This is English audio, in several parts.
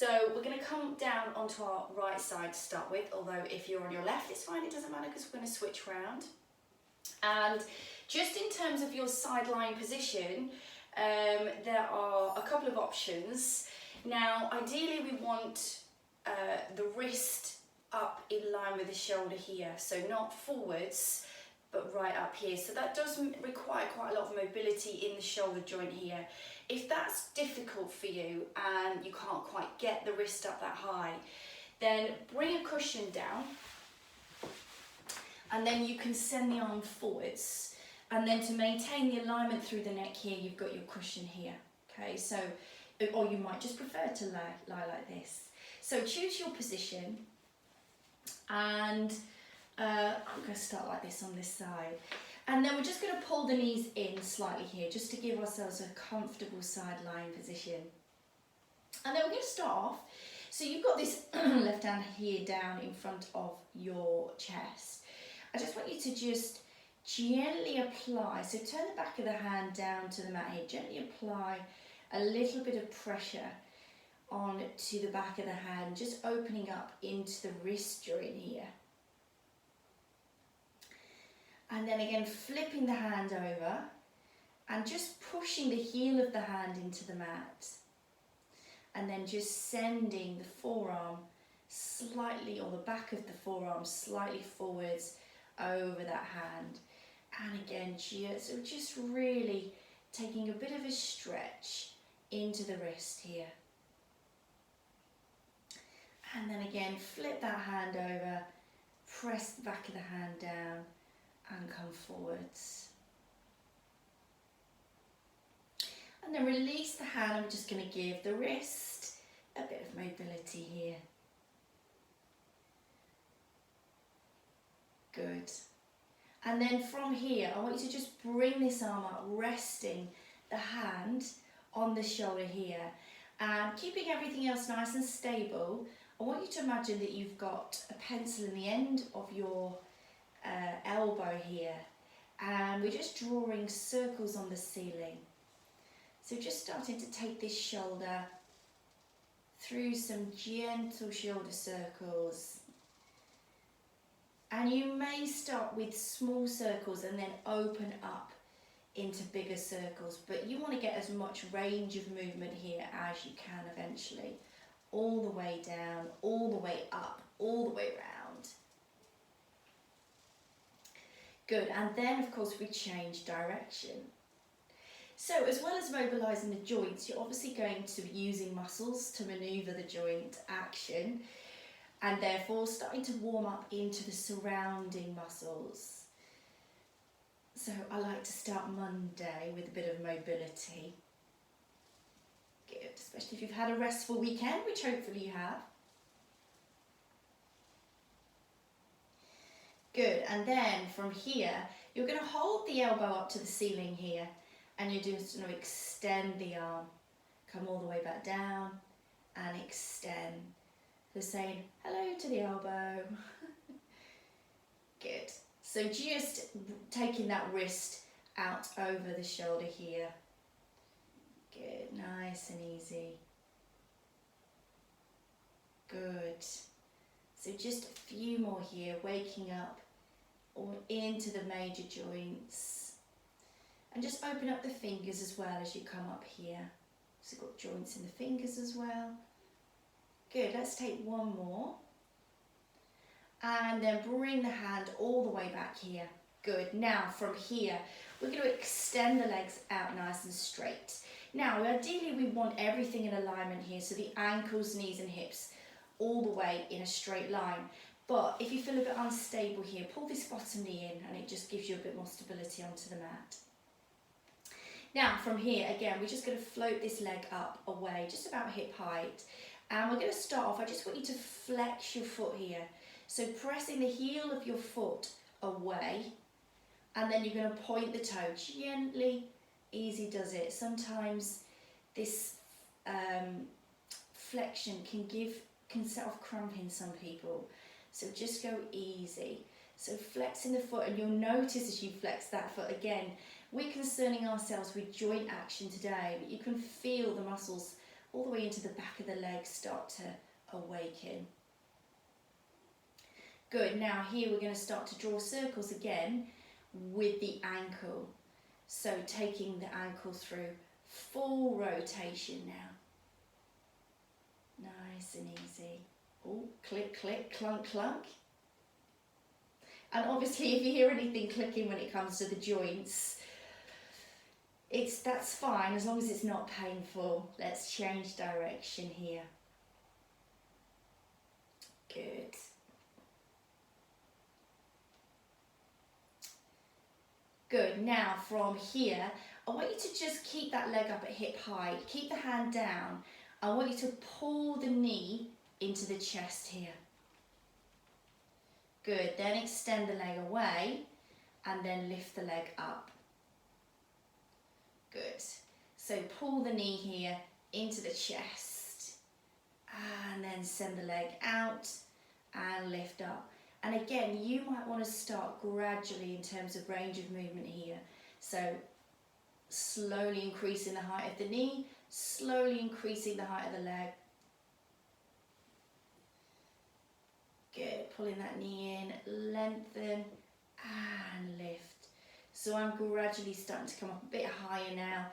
So we're going to come down onto our right side to start with, although if you're on your left it's fine, it doesn't matter because we're going to switch round. And just in terms of your side lying position, there are a couple of options. Now ideally we want the wrist up in line with the shoulder here, so not forwards but right up here. So that does require quite a lot of mobility in the shoulder joint here. If that's difficult for you and you can't quite get the wrist up that high, then bring a cushion down and then you can send the arm forwards, and then to maintain the alignment through the neck here, you've got your cushion here. Okay, so, or you might just prefer to lie like this. So choose your position, and I'm going to start like this on this side. And then we're just going to pull the knees in slightly here, just to give ourselves a comfortable side lying position. And then we're going to start off. So you've got this left hand here down in front of your chest. I just want you to just gently apply, so turn the back of the hand down to the mat here, gently apply a little bit of pressure on to the back of the hand, just opening up into the wrist joint here. And then again flipping the hand over and just pushing the heel of the hand into the mat. And then just sending the forearm slightly, or the back of the forearm slightly forwards over that hand. And again, just really taking a bit of a stretch into the wrist here. And then again, flip that hand over, press the back of the hand down and come forwards. And then release the hand. I'm just going to give the wrist a bit of mobility here. Good. And then from here, I want you to just bring this arm up, resting the hand on the shoulder here. And keeping everything else nice and stable, I want you to imagine that you've got a pencil in the end of your elbow here. And we're just drawing circles on the ceiling. So just starting to take this shoulder through some gentle shoulder circles. And you may start with small circles and then open up into bigger circles, but you want to get as much range of movement here as you can eventually. All the way down, all the way up, all the way round. Good, and then of course we change direction. So as well as mobilising the joints, you're obviously going to be using muscles to manoeuvre the joint action, and therefore starting to warm up into the surrounding muscles. So I like to start Monday with a bit of mobility. Good, especially if you've had a restful weekend, which hopefully you have. Good, and then from here, you're going to hold the elbow up to the ceiling here, and you're just going to extend the arm. Come all the way back down and extend. So saying hello to the elbow. Good. So just taking that wrist out over the shoulder here. Good, nice and easy. Good. So just a few more here, waking up all into the major joints. And just open up the fingers as well as you come up here. So you've got joints in the fingers as well. Good, let's take one more. And then bring the hand all the way back here. Good, now from here, we're going to extend the legs out nice and straight. Now, ideally we want everything in alignment here, so the ankles, knees and hips all the way in a straight line. But if you feel a bit unstable here, pull this bottom knee in and it just gives you a bit more stability onto the mat. Now from here, again, we're just going to float this leg up away, just about hip height. And we're going to start off, I just want you to flex your foot here. So pressing the heel of your foot away, and then you're going to point the toe gently, easy does it. Sometimes this flexion can set off cramp in some people. So just go easy. So flexing the foot, and you'll notice as you flex that foot again, we're concerning ourselves with joint action today, but you can feel the muscles all the way into the back of the legs start to awaken. Good, now here we're going to start to draw circles again with the ankle. So taking the ankle through full rotation now. Nice and easy. Oh, click, click, clunk, clunk. And obviously if you hear anything clicking when it comes to the joints, that's fine as long as it's not painful. Let's change direction here. Good. Good, now from here, I want you to just keep that leg up at hip height, keep the hand down. I want you to pull the knee into the chest here. Good, then extend the leg away and then lift the leg up. Good, so pull the knee here into the chest and then send the leg out and lift up. And again, you might want to start gradually in terms of range of movement here. So slowly increasing the height of the knee, slowly increasing the height of the leg. Good, pulling that knee in, lengthen and lift. So I'm gradually starting to come up a bit higher now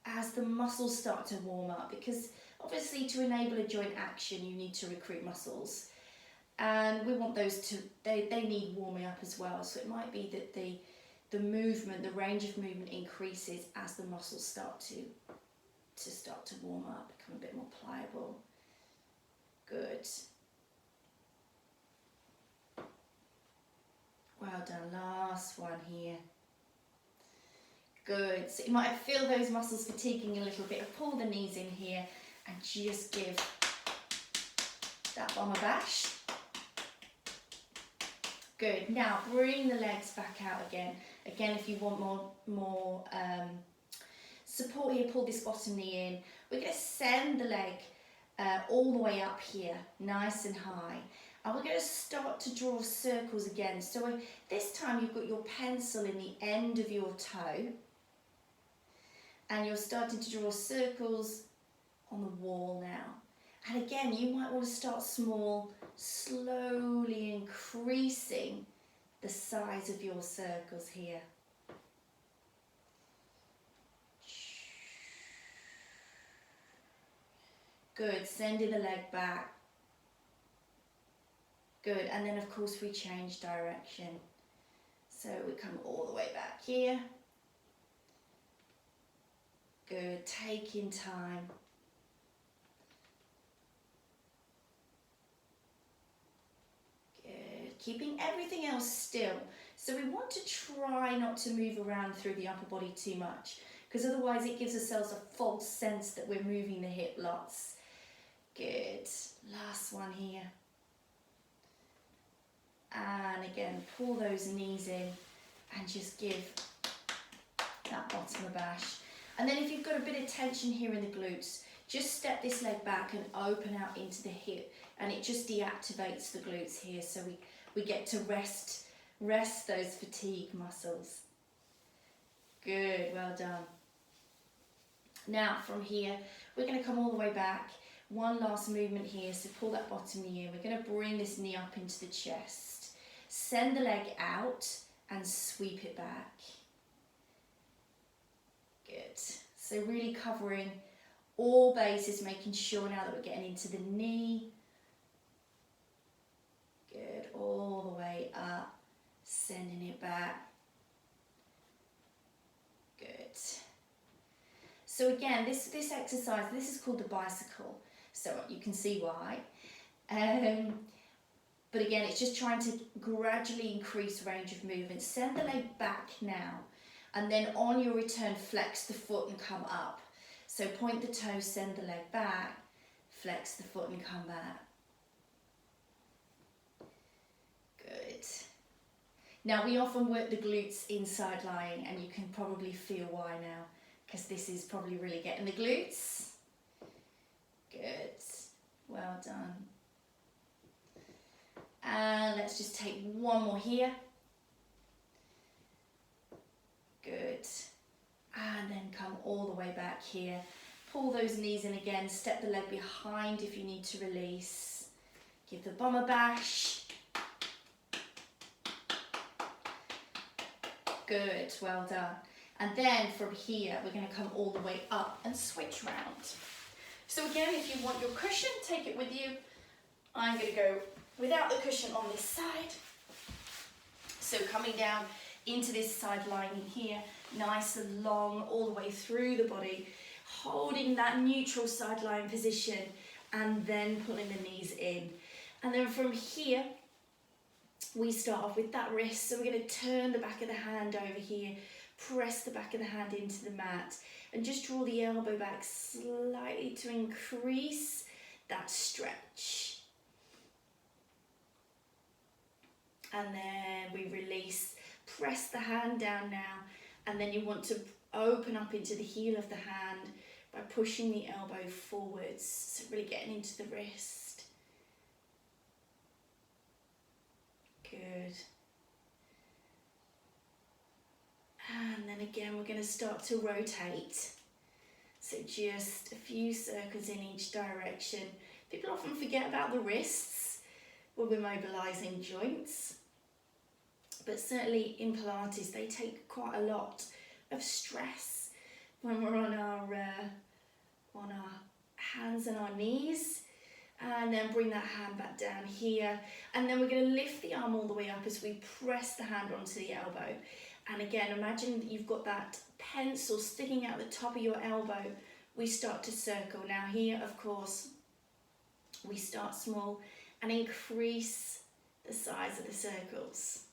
as the muscles start to warm up, because obviously to enable a joint action you need to recruit muscles. And we want those to, they need warming up as well. So it might be that the movement, the range of movement increases as the muscles start to warm up, become a bit more pliable. Good. Well done, last one here. Good, so you might feel those muscles fatiguing a little bit. Pull the knees in here and just give that bum a bash. Good, now bring the legs back out again. Again, if you want more support here, pull this bottom knee in. We're going to send the leg all the way up here, nice and high. And we're going to start to draw circles again. So this time you've got your pencil in the end of your toe. And you're starting to draw circles on the wall now. And again, you might want to start small, slowly increasing the size of your circles here. Good, sending the leg back. Good, and then of course we change direction. So we come all the way back here. Good, taking time. Good, keeping everything else still. So we want to try not to move around through the upper body too much, because otherwise it gives ourselves a false sense that we're moving the hip lots. Good, last one here. And again, pull those knees in and just give that bottom a bash. And then if you've got a bit of tension here in the glutes, just step this leg back and open out into the hip, and it just deactivates the glutes here, so we get to rest those fatigue muscles. Good, well done. Now from here, we're going to come all the way back. One last movement here, so pull that bottom knee in. We're going to bring this knee up into the chest. Send the leg out and sweep it back. Good. So really covering all bases, making sure now that we're getting into the knee. Good. All the way up, sending it back. Good. So again, this exercise, this is called the bicycle. So you can see why. But again, it's just trying to gradually increase range of movement. Send the leg back now. And then on your return, flex the foot and come up. So point the toe, send the leg back, flex the foot and come back. Good. Now we often work the glutes inside lying, and you can probably feel why now, because this is probably really getting the glutes. Good. Well done. And let's just take one more here. Good. And then come all the way back here. Pull those knees in again, step the leg behind if you need to release. Give the bum a bash. Good, well done. And then from here, we're going to come all the way up and switch round. So again, if you want your cushion, take it with you. I'm going to go without the cushion on this side. So coming down into this side lining here, nice and long all the way through the body, holding that neutral side line position and then pulling the knees in. And then from here, we start off with that wrist. So we're going to turn the back of the hand over here, press the back of the hand into the mat and just draw the elbow back slightly to increase that stretch. And then we release, press the hand down now, and then you want to open up into the heel of the hand by pushing the elbow forwards, so really getting into the wrist. Good. And then again, we're going to start to rotate. So just a few circles in each direction. People often forget about the wrists when we're mobilizing joints. But certainly in Pilates, they take quite a lot of stress when we're on our hands and our knees. And then bring that hand back down here. And then we're going to lift the arm all the way up as we press the hand onto the elbow. And again, imagine that you've got that pencil sticking out the top of your elbow. We start to circle. Now here, of course, we start small and increase the size of the circles.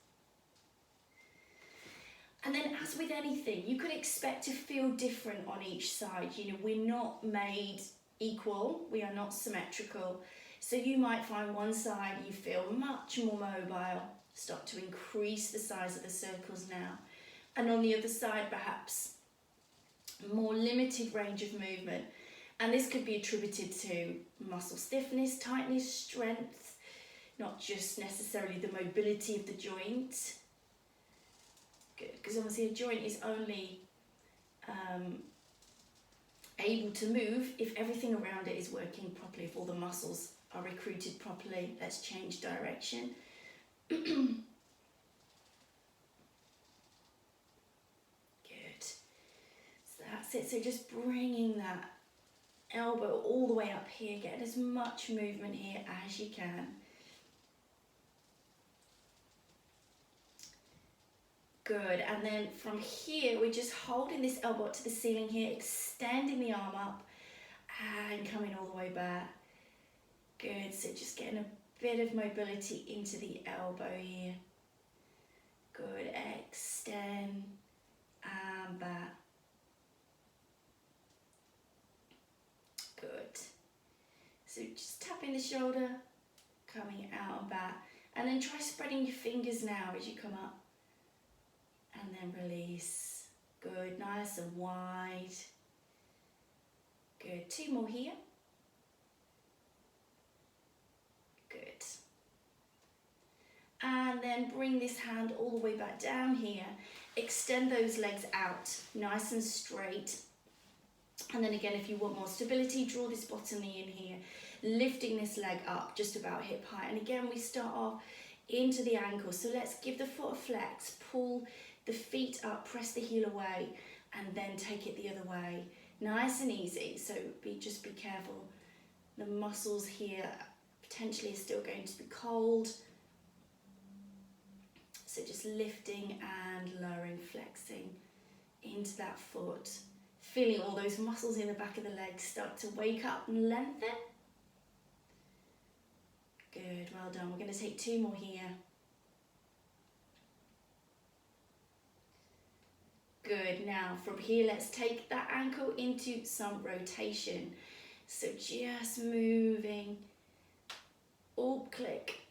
And then as with anything, you could expect to feel different on each side. You know, we're not made equal, we are not symmetrical. So you might find one side you feel much more mobile, start to increase the size of the circles now. And on the other side, perhaps more limited range of movement. And this could be attributed to muscle stiffness, tightness, strength, not just necessarily the mobility of the joint. Good, because obviously a joint is only able to move if everything around it is working properly, if all the muscles are recruited properly. Let's change direction. Good. So that's it. So just bringing that elbow all the way up here, getting as much movement here as you can. Good, and then from here, we're just holding this elbow up to the ceiling here, extending the arm up and coming all the way back. Good, so just getting a bit of mobility into the elbow here. Good, extend and back. Good. So just tapping the shoulder, coming out and back. And then try spreading your fingers now as you come up. And then release. Good, nice and wide. Good, 2 more here. Good. And then bring this hand all the way back down here. Extend those legs out, nice and straight. And then again, if you want more stability, draw this bottom knee in here, lifting this leg up just about hip height. And again, we start off into the ankle. So let's give the foot a flex, pull the feet up, press the heel away, and then take it the other way. Nice and easy, so just be careful. The muscles here potentially are still going to be cold. So just lifting and lowering, flexing into that foot. Feeling all those muscles in the back of the legs start to wake up and lengthen. Good, well done. We're going to take 2 more here. Good, now from here, let's take that ankle into some rotation. So just moving, click.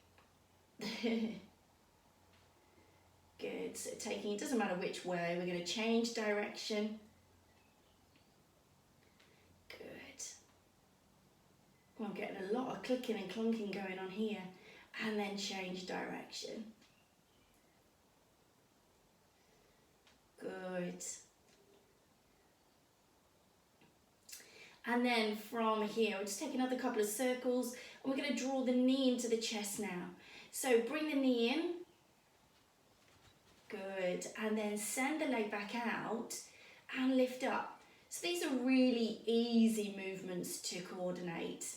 Good, so taking, it doesn't matter which way, we're going to change direction. Good. I'm getting a lot of clicking and clunking going on here. And then change direction. Good. And then from here, we'll just take another couple of circles and we're going to draw the knee into the chest now. So bring the knee in. Good. And then send the leg back out and lift up. So these are really easy movements to coordinate.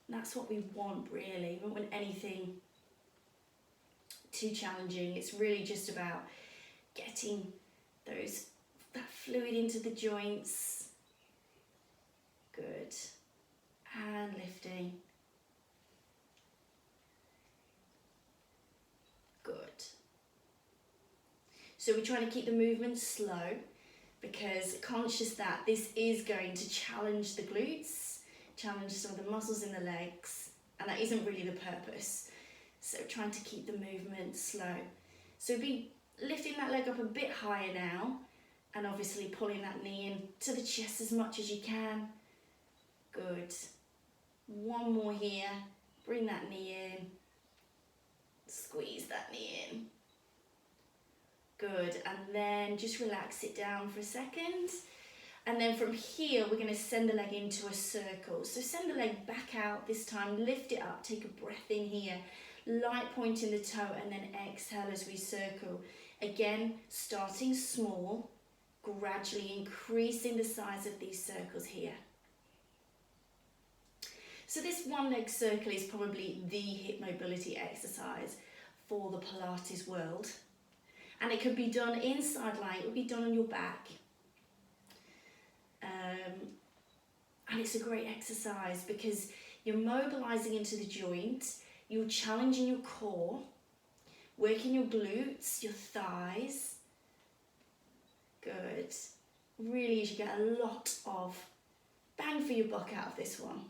That's what we want, really. We don't want anything too challenging. It's really just about getting that fluid into the joints. Good. And lifting. Good. So we're trying to keep the movement slow because conscious that this is going to challenge the glutes, challenge some of the muscles in the legs, and that isn't really the purpose. So trying to keep the movement slow. So be lifting that leg up a bit higher now, and obviously pulling that knee in to the chest as much as you can. Good. One more here. Bring that knee in. Squeeze that knee in. Good. And then just relax it down for a second. And then from here, we're going to send the leg into a circle. So send the leg back out this time. Lift it up. Take a breath in here. Light point in the toe and then exhale as we circle. Again, starting small, gradually increasing the size of these circles here. So this one leg circle is probably the hip mobility exercise for the Pilates world. And it can be done inside lying, it would be done on your back. And it's a great exercise because you're mobilizing into the joint, you're challenging your core, working your glutes, your thighs. Good. Really, you get a lot of bang for your buck out of this one.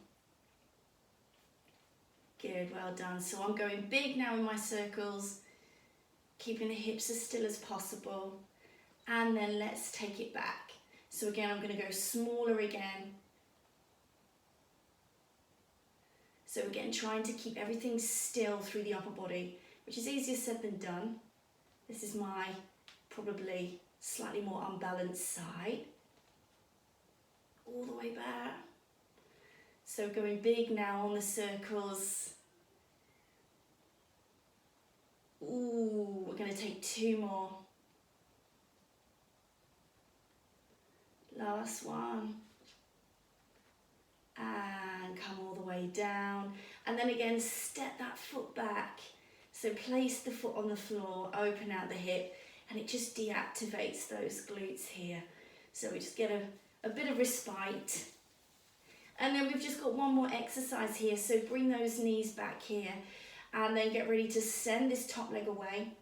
Good, well done. So I'm going big now in my circles, keeping the hips as still as possible. And then let's take it back. So again, I'm going to go smaller again. So again, trying to keep everything still through the upper body, which is easier said than done. This is my probably slightly more unbalanced side. All the way back. So going big now on the circles. Ooh, we're going to take two more. Last one. And come all the way down. And then again, step that foot back. So place the foot on the floor, open out the hip, and it just deactivates those glutes here. So we just get a bit of respite. And then we've just got one more exercise here. So bring those knees back here and then get ready to send this top leg away.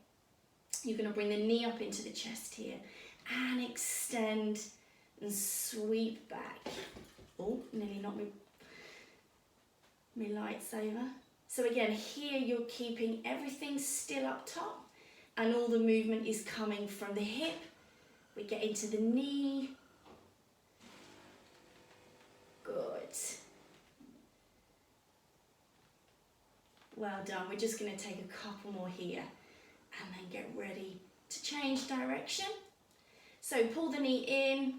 You're going to bring the knee up into the chest here and extend and sweep back. Oh, nearly knocked my lights over. So again, here you're keeping everything still up top and all the movement is coming from the hip. We get into the knee. Good. Well done. We're just going to take a couple more here and then get ready to change direction. So pull the knee in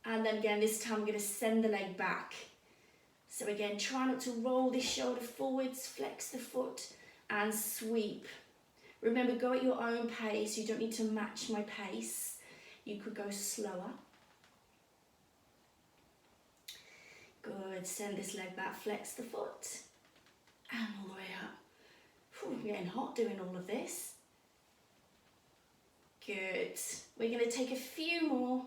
and then again this time we're going to send the leg back. So again, try not to roll this shoulder forwards, flex the foot and sweep. Remember, go at your own pace. You don't need to match my pace. You could go slower. Good, send this leg back, flex the foot, and all the way up. Whew, we're getting hot doing all of this. Good, we're going to take a few more.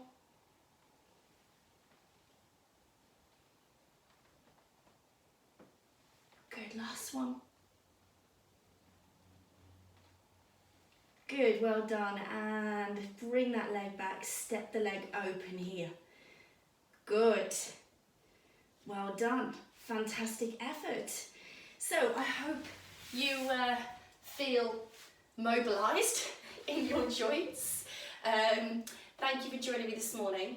Good, last one. Good, well done, and bring that leg back, step the leg open here. Good. Well done, fantastic effort. So I hope you feel mobilised in your joints. Thank you for joining me this morning.